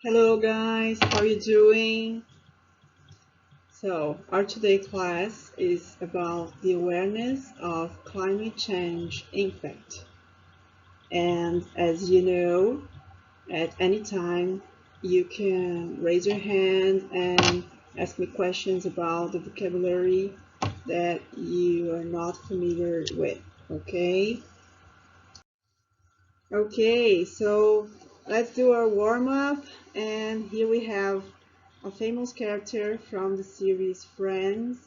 Hello guys, how you doing? So our today class is about the awareness of climate change impact. And as you know, at any time you can raise your hand and ask me questions about the vocabulary that you are not familiar with, okay? Okay, so let's do our warm-up, and here we have a famous character from the series Friends.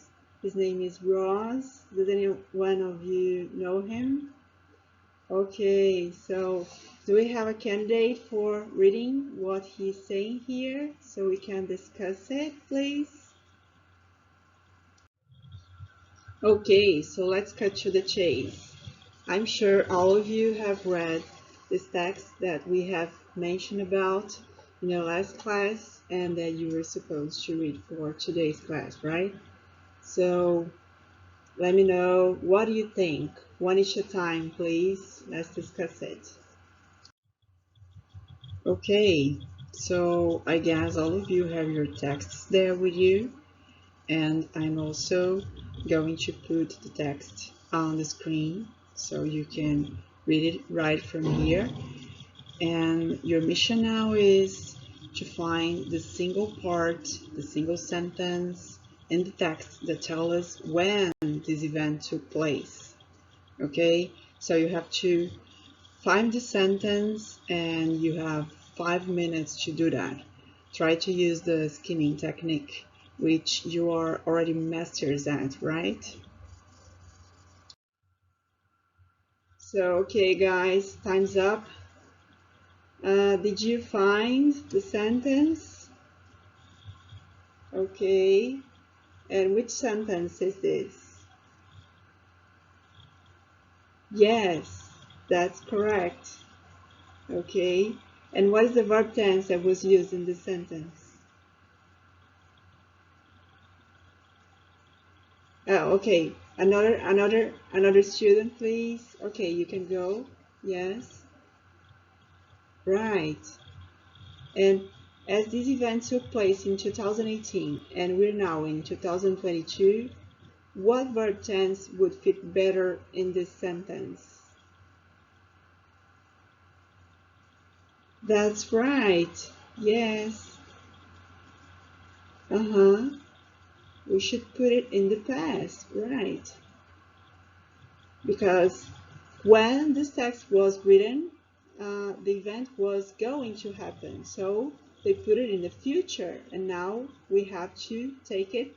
His name is Ross. Does anyone of you know him? Okay, so do we have a candidate for reading what he's saying here so we can discuss it, please? Okay, so let's cut to the chase. I'm sure all of you have read this text that we have mentioned about in your last class and that you were supposed to read for today's class, right? So let me know, what do you think? One each at a time, please. Let's discuss it. Okay, so I guess all of you have your texts there with you, and I'm also going to put the text on the screen so you can read it right from here. And your mission now is to find the single part, the single sentence in the text that tells us when this event took place. Okay, so you have to find the sentence and you have 5 minutes to do that. Try to use the skimming technique, which you are already masters at, right? So, okay guys, time's up. Did you find the sentence? Okay, and which sentence is this? Yes, that's correct. Okay, and what is the verb tense that was used in this sentence? Okay, another student, please. Okay, you can go. Yes, right. And as this event took place in 2018 and we're now in 2022, what verb tense would fit better in this sentence? That's right. Yes. We should put it in the past, right? Because when this text was written, the event was going to happen. So they put it in the future, and now we have to take it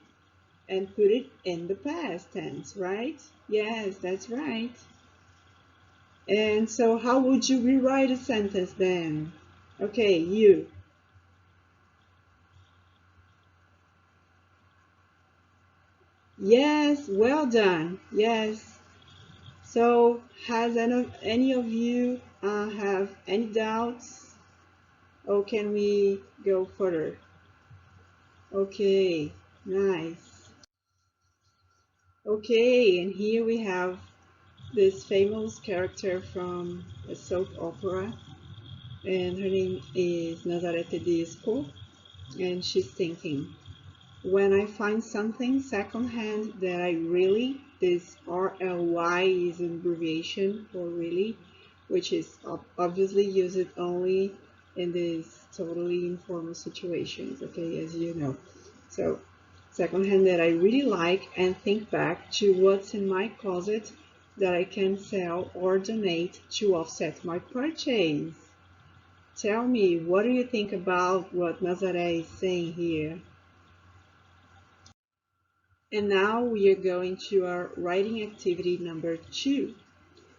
and put it in the past tense, right? Yes, that's right. And so how would you rewrite a sentence then? Okay, you. Yes, well done. Yes. So has any of you have any doubts? Or can we go further? Okay, nice. Okay, and here we have this famous character from a soap opera, and her name is Nazareth Tedesco, and she's thinking, when I find something secondhand that I really, this RLY is an abbreviation for really, which is obviously used only in these totally informal situations, okay, as you know. So, secondhand that I really like, and think back to what's in my closet that I can sell or donate to offset my purchase. Tell me, what do you think about what Nazaré is saying here? And now we are going to our writing activity number 2.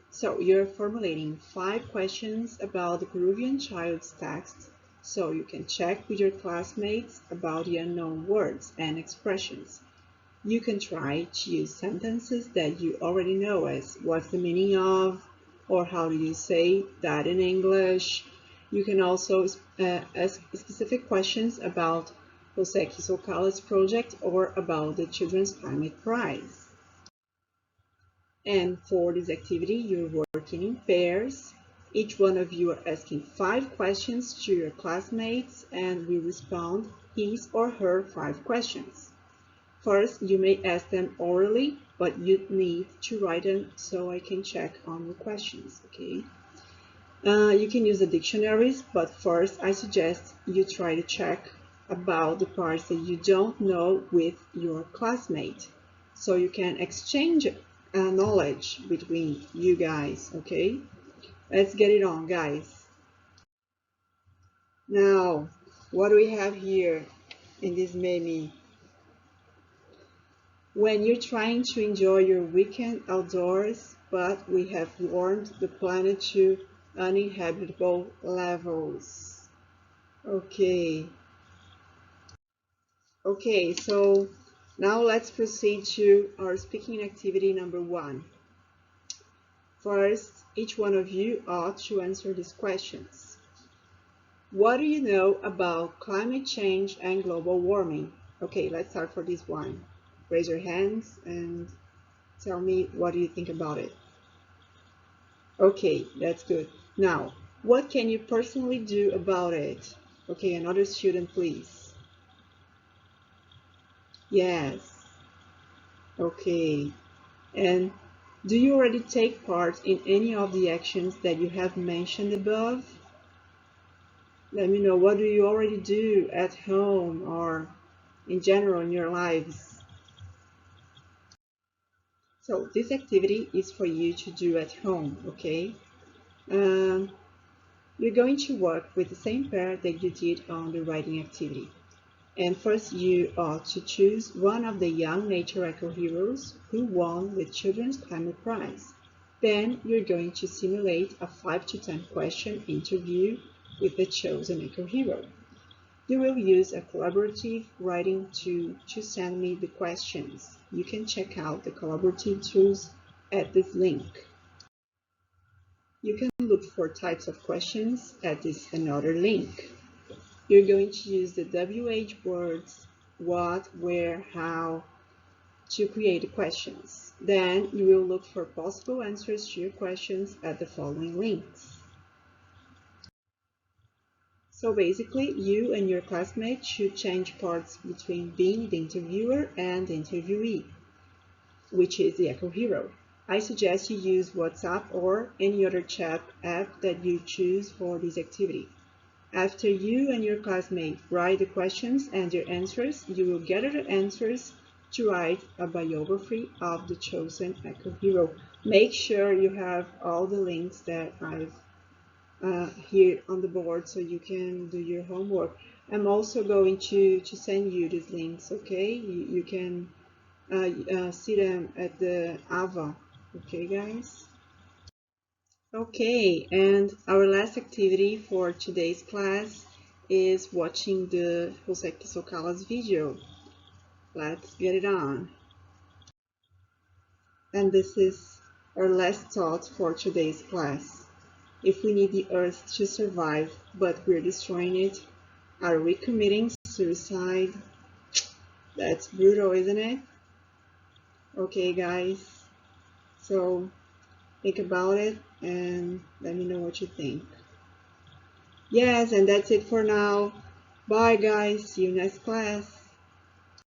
So you're formulating 5 questions about the Peruvian child's text, so you can check with your classmates about the unknown words and expressions. You can try to use sentences that you already know, as what's the meaning of, or how do you say that in English. You can also ask specific questions about Jose Quisocala's project or about the Children's Climate Prize. And for this activity, you're working in pairs. Each one of you are asking 5 questions to your classmates and will respond his or her 5 questions. First, you may ask them orally, but you need to write them so I can check on your questions, okay? You can use the dictionaries, but first I suggest you try to check about the parts that you don't know with your classmate, so you can exchange knowledge between you guys, okay? Let's get it on, guys. Now, what do we have here in this meme? When you're trying to enjoy your weekend outdoors, but we have warmed the planet to uninhabitable levels. Okay. Okay, so now let's proceed to our speaking activity number 1. First, each one of you ought to answer these questions. What do you know about climate change and global warming? Okay, let's start for this one. Raise your hands and tell me what do you think about it. Okay, that's good. Now, what can you personally do about it? Okay, another student, please. Yes. Okay. And do you already take part in any of the actions that you have mentioned above? Let me know, what do you already do at home or in general in your lives? So this activity is for you to do at home, okay? You're going to work with the same pair that you did on the writing activity. And first you ought to choose one of the young nature eco-heroes who won the Children's Climate Prize. Then you're going to simulate a 5 to 10 question interview with the chosen eco-hero. You will use a collaborative writing tool to send me the questions. You can check out the collaborative tools at this link. You can look for types of questions at this another link. You're going to use the WH words, what, where, how, to create the questions. Then you will look for possible answers to your questions at the following links. So basically, you and your classmates should change parts between being the interviewer and the interviewee, which is the eco-hero. I suggest you use WhatsApp or any other chat app that you choose for this activity. After you and your classmate write the questions and their answers, you will gather the answers to write a biography of the chosen eco-hero. Make sure you have all the links that I've here on the board so you can do your homework. I'm also going to send you these links, okay? You can see them at the AVA, okay guys? Okay, and our last activity for today's class is watching the José Socala's video. Let's get it on. And this is our last thought for today's class. If we need the earth to survive, but we're destroying it, are we committing suicide? That's brutal, isn't it? Okay, guys. So think about it and let me know what you think. Yes, and that's it for now. Bye, guys. See you next class.